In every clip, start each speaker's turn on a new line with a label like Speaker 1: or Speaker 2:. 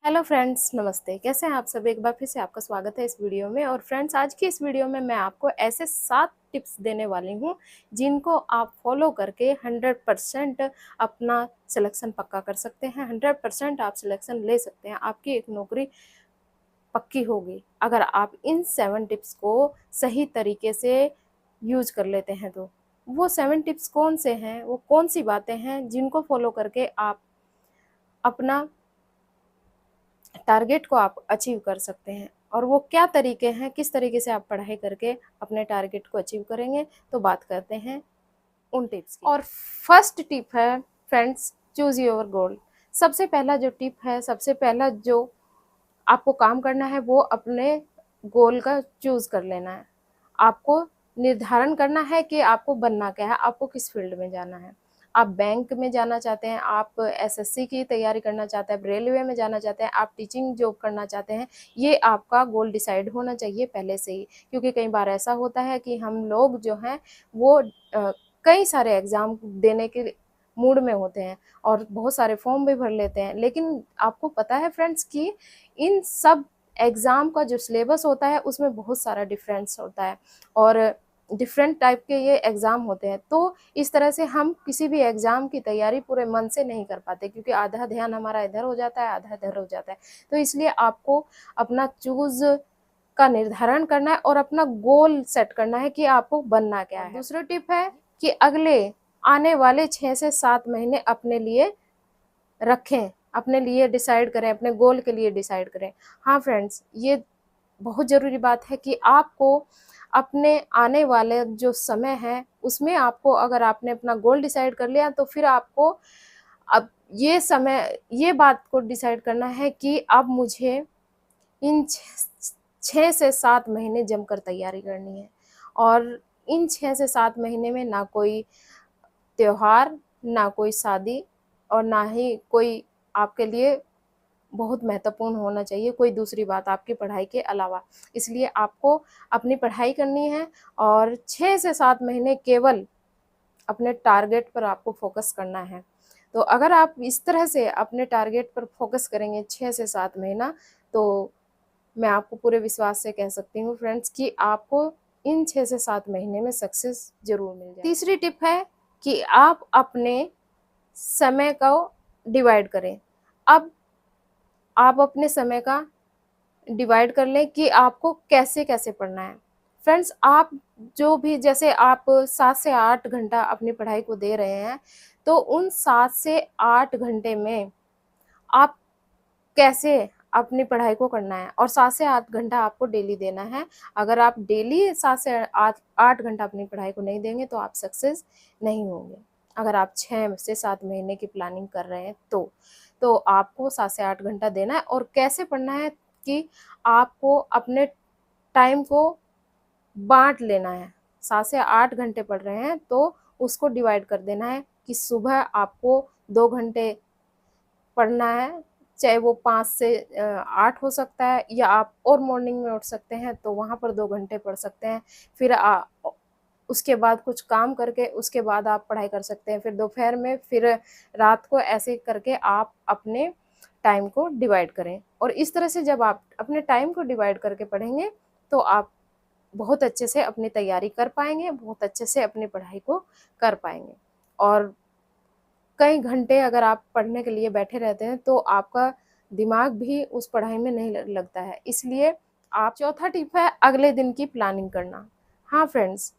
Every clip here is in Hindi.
Speaker 1: हेलो फ्रेंड्स, नमस्ते। कैसे हैं आप सब? एक बार फिर से आपका स्वागत है इस वीडियो में। और फ्रेंड्स, आज की इस वीडियो में मैं आपको ऐसे 7 टिप्स देने वाली हूँ जिनको आप फॉलो करके 100% अपना सिलेक्शन पक्का कर सकते हैं। 100% आप सिलेक्शन ले सकते हैं, आपकी एक नौकरी पक्की होगी अगर आप इन 7 टिप्स को सही तरीके से यूज़ कर लेते हैं। तो वो 7 टिप्स कौन से हैं, वो कौन सी बातें हैं जिनको फॉलो करके आप अपना टारगेट को आप अचीव कर सकते हैं, और वो क्या तरीके हैं, किस तरीके से आप पढ़ाई करके अपने टारगेट को अचीव करेंगे। तो बात करते हैं उन टिप्स की। और फर्स्ट टिप है फ्रेंड्स, चूज योर गोल। सबसे पहला जो टिप है, सबसे पहला जो आपको काम करना है वो अपने गोल का चूज कर लेना है। आपको निर्धारण करना है कि आपको बनना क्या है, आपको किस फील्ड में जाना है। आप बैंक में जाना चाहते हैं, आप एसएससी की तैयारी करना चाहते हैं, आप रेलवे में जाना चाहते हैं, आप टीचिंग जॉब करना चाहते हैं, ये आपका गोल डिसाइड होना चाहिए पहले से ही। क्योंकि कई बार ऐसा होता है कि हम लोग जो हैं वो कई सारे एग्ज़ाम देने के मूड में होते हैं और बहुत सारे फॉर्म भी भर लेते हैं, लेकिन आपको पता है फ्रेंड्स कि इन सब एग्ज़ाम का जो सिलेबस होता है उसमें बहुत सारा डिफरेंस होता है और डिफरेंट टाइप के ये एग्ज़ाम होते हैं। तो इस तरह से हम किसी भी एग्ज़ाम की तैयारी पूरे मन से नहीं कर पाते, क्योंकि आधा ध्यान हमारा इधर हो जाता है, आधा इधर हो जाता है। तो इसलिए आपको अपना चूज़ का निर्धारण करना है और अपना गोल सेट करना है कि आपको बनना क्या है। दूसरा टिप है कि अगले आने वाले 6 से 7 महीने अपने लिए रखें, अपने लिए डिसाइड करें, अपने गोल के लिए डिसाइड करें। हाँ फ्रेंड्स, ये बहुत ज़रूरी बात है कि आपको अपने आने वाले जो समय है उसमें आपको, अगर आपने अपना गोल डिसाइड कर लिया तो फिर आपको अब ये बात को डिसाइड करना है कि अब मुझे इन 6 से 7 महीने जमकर तैयारी करनी है। और इन 6 से 7 महीने में ना कोई त्योहार, ना कोई शादी और ना ही कोई आपके लिए बहुत महत्वपूर्ण होना चाहिए कोई दूसरी बात आपकी पढ़ाई के अलावा। इसलिए आपको अपनी पढ़ाई करनी है और 6 से 7 महीने केवल अपने टारगेट पर आपको फ़ोकस करना है। तो अगर आप इस तरह से अपने टारगेट पर फ़ोकस करेंगे 6 से 7 महीना, तो मैं आपको पूरे विश्वास से कह सकती हूँ फ्रेंड्स कि आपको इन 6 से 7 महीने में सक्सेस ज़रूर मिल जाएगी। तीसरी टिप है कि आप अपने समय को डिवाइड करें। अब आप अपने समय का डिवाइड कर लें कि आपको कैसे-कैसे पढ़ना है। फ्रेंड्स, आप जो भी, जैसे आप 7 से 8 घंटा अपनी पढ़ाई को दे रहे हैं, तो उन 7 से 8 घंटे में आप कैसे अपनी पढ़ाई को करना है, और 7 से 8 घंटा आपको डेली देना है। अगर आप डेली 7 से 8 घंटा अपनी पढ़ाई को नहीं देंगे तो आप सक्सेस नहीं होंगे। अगर आप 6 से 7 महीने की प्लानिंग कर रहे हैं तो आपको 7 से 8 घंटा देना है। और कैसे पढ़ना है कि आपको अपने टाइम को बाँट लेना है। 7 से 8 घंटे पढ़ रहे हैं तो उसको डिवाइड कर देना है कि सुबह आपको 2 घंटे पढ़ना है, चाहे वो 5 से 8 हो सकता है, या आप और मॉर्निंग में उठ सकते हैं तो वहाँ पर 2 घंटे पढ़ सकते हैं। फिर उसके बाद कुछ काम करके उसके बाद आप पढ़ाई कर सकते हैं। फिर दोपहर में, फिर रात को, ऐसे करके आप अपने टाइम को डिवाइड करें। और इस तरह से जब आप अपने टाइम को डिवाइड करके पढ़ेंगे तो आप बहुत अच्छे से अपनी तैयारी कर पाएँगे, बहुत अच्छे से अपनी पढ़ाई को कर पाएँगे। और कई घंटे अगर आप पढ़ने के लिए बैठे रहते हैं तो आपका दिमाग भी उस पढ़ाई में नहीं लगता है। इसलिए आप चौथा टिप है अगले दिन की प्लानिंग करना। हाँ फ्रेंड्स,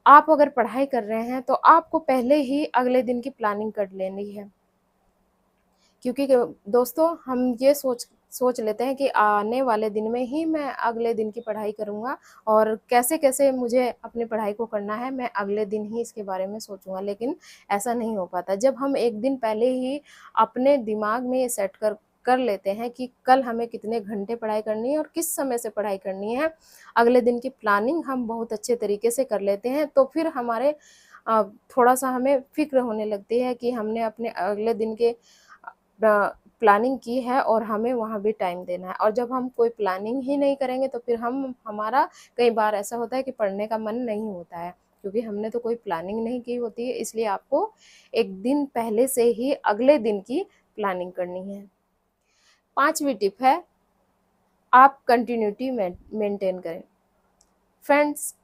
Speaker 1: आप अगर पढ़ाई कर रहे हैं तो आपको पहले ही अगले दिन की प्लानिंग कर लेनी है। क्योंकि दोस्तों, हम ये सोच लेते हैं कि आने वाले दिन में ही मैं अगले दिन की पढ़ाई करूँगा और कैसे-कैसे मुझे अपनी पढ़ाई को करना है, मैं अगले दिन ही इसके बारे में सोचूँगा, लेकिन ऐसा नहीं हो पाता। जब हम 1 दिन पहले ही अपने दिमाग में ये सेट कर लेते हैं कि कल हमें कितने घंटे पढ़ाई करनी है और किस समय से पढ़ाई करनी है, अगले दिन की प्लानिंग हम बहुत अच्छे तरीके से कर लेते हैं, तो फिर हमारे थोड़ा-सा हमें फ़िक्र होने लगती है कि हमने अपने अगले दिन के प्लानिंग की है और हमें वहाँ भी टाइम देना है। और जब हम कोई प्लानिंग ही नहीं करेंगे तो फिर हमारा कई बार ऐसा होता है कि पढ़ने का मन नहीं होता है, क्योंकि हमने तो कोई प्लानिंग नहीं की होती है। इसलिए आपको 1 दिन पहले से ही अगले दिन की प्लानिंग करनी है। 5वीं टिप है, आप कंटिन्यूटी मेंटेन करें। फ्रेंड्स,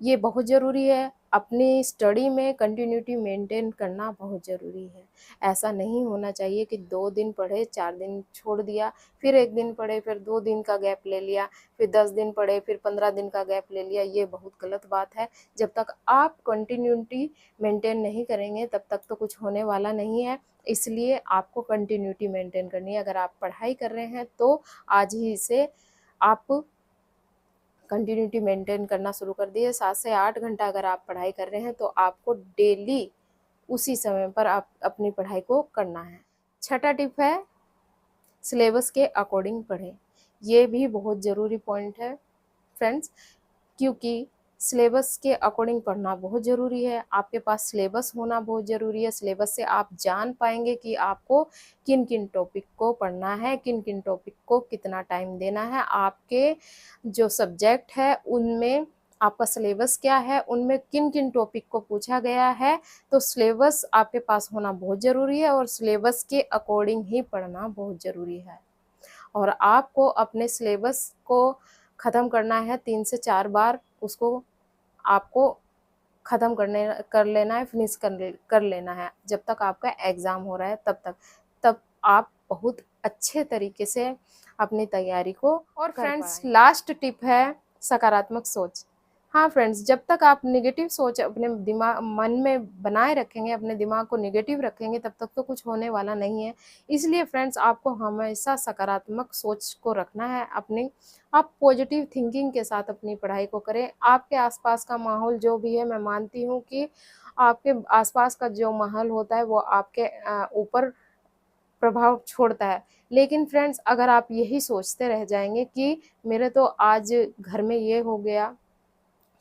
Speaker 1: ये बहुत ज़रूरी है, अपनी स्टडी में कंटिन्यूटी मेंटेन करना बहुत ज़रूरी है। ऐसा नहीं होना चाहिए कि 2 दिन पढ़े, 4 दिन छोड़ दिया, फिर 1 दिन पढ़े, फिर 2 दिन का गैप ले लिया, फिर 10 दिन पढ़े, फिर 15 दिन का गैप ले लिया। ये बहुत गलत बात है। जब तक आप कंटिन्यूटी मेंटेन नहीं करेंगे तब तक तो कुछ होने वाला नहीं है। इसलिए आपको कंटिन्यूटी मेंटेन करनी है। अगर आप पढ़ाई कर रहे हैं तो आज ही से आप कंटिन्यूटी मेंटेन करना शुरू कर दिए। 7 से 8 घंटा अगर आप पढ़ाई कर रहे हैं तो आपको डेली उसी समय पर आप अपनी पढ़ाई को करना है। छठा टिप है, सिलेबस के अकॉर्डिंग पढ़ें। ये भी बहुत ज़रूरी पॉइंट है फ्रेंड्स, क्योंकि सिलेबस के अकॉर्डिंग पढ़ना बहुत ज़रूरी है। आपके पास सिलेबस होना बहुत ज़रूरी है। सिलेबस से आप जान पाएंगे कि आपको किन किन टॉपिक को पढ़ना है, किन किन टॉपिक को कितना टाइम देना है। आपके जो सब्जेक्ट है उनमें आपका सिलेबस क्या है, उनमें किन किन टॉपिक को पूछा गया है। तो सिलेबस आपके पास होना बहुत ज़रूरी है और सिलेबस के अकॉर्डिंग ही पढ़ना बहुत ज़रूरी है। और आपको अपने सिलेबस को ख़त्म करना है 3 से 4 बार, उसको आपको ख़त्म कर लेना है, फिनिश कर लेना है। जब तक आपका एग्ज़ाम हो रहा है तब आप बहुत अच्छे तरीके से अपनी तैयारी को और फ्रेंड्स, लास्ट टिप है सकारात्मक सोच। हाँ फ्रेंड्स, जब तक आप नेगेटिव सोच अपने मन में बनाए रखेंगे, अपने दिमाग को नेगेटिव रखेंगे, तब तक तो कुछ होने वाला नहीं है। इसलिए फ्रेंड्स, आपको हमेशा सकारात्मक सोच को रखना है अपनी। आप पॉजिटिव थिंकिंग के साथ अपनी पढ़ाई को करें। आपके आसपास का माहौल जो भी है, मैं मानती हूँ कि आपके आसपास का जो माहौल होता है वो आपके ऊपर प्रभाव छोड़ता है। लेकिन फ्रेंड्स, अगर आप यही सोचते रह जाएंगे कि मेरे तो आज घर में ये हो गया,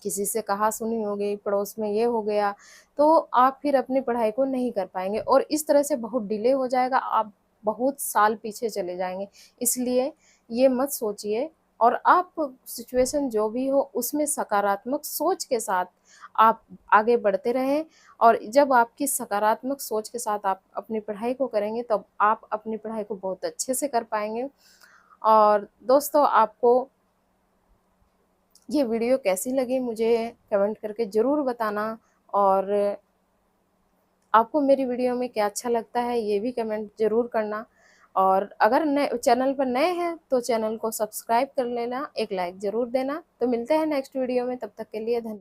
Speaker 1: किसी से कहा सुनी हो गई, पड़ोस में ये हो गया, तो आप फिर अपनी पढ़ाई को नहीं कर पाएंगे और इस तरह से बहुत डिले हो जाएगा, आप बहुत साल पीछे चले जाएंगे। इसलिए ये मत सोचिए और आप सिचुएशन जो भी हो उसमें सकारात्मक सोच के साथ आप आगे बढ़ते रहें। और जब आपकी सकारात्मक सोच के साथ आप अपनी पढ़ाई को करेंगे तब आप अपनी पढ़ाई को बहुत अच्छे से कर पाएंगे। और दोस्तों, आपको ये वीडियो कैसी लगी मुझे कमेंट करके ज़रूर बताना। और आपको मेरी वीडियो में क्या अच्छा लगता है ये भी कमेंट ज़रूर करना। और अगर नए चैनल पर नए हैं तो चैनल को सब्सक्राइब कर लेना, एक लाइक ज़रूर देना। तो मिलते हैं नेक्स्ट वीडियो में, तब तक के लिए धन्यवाद।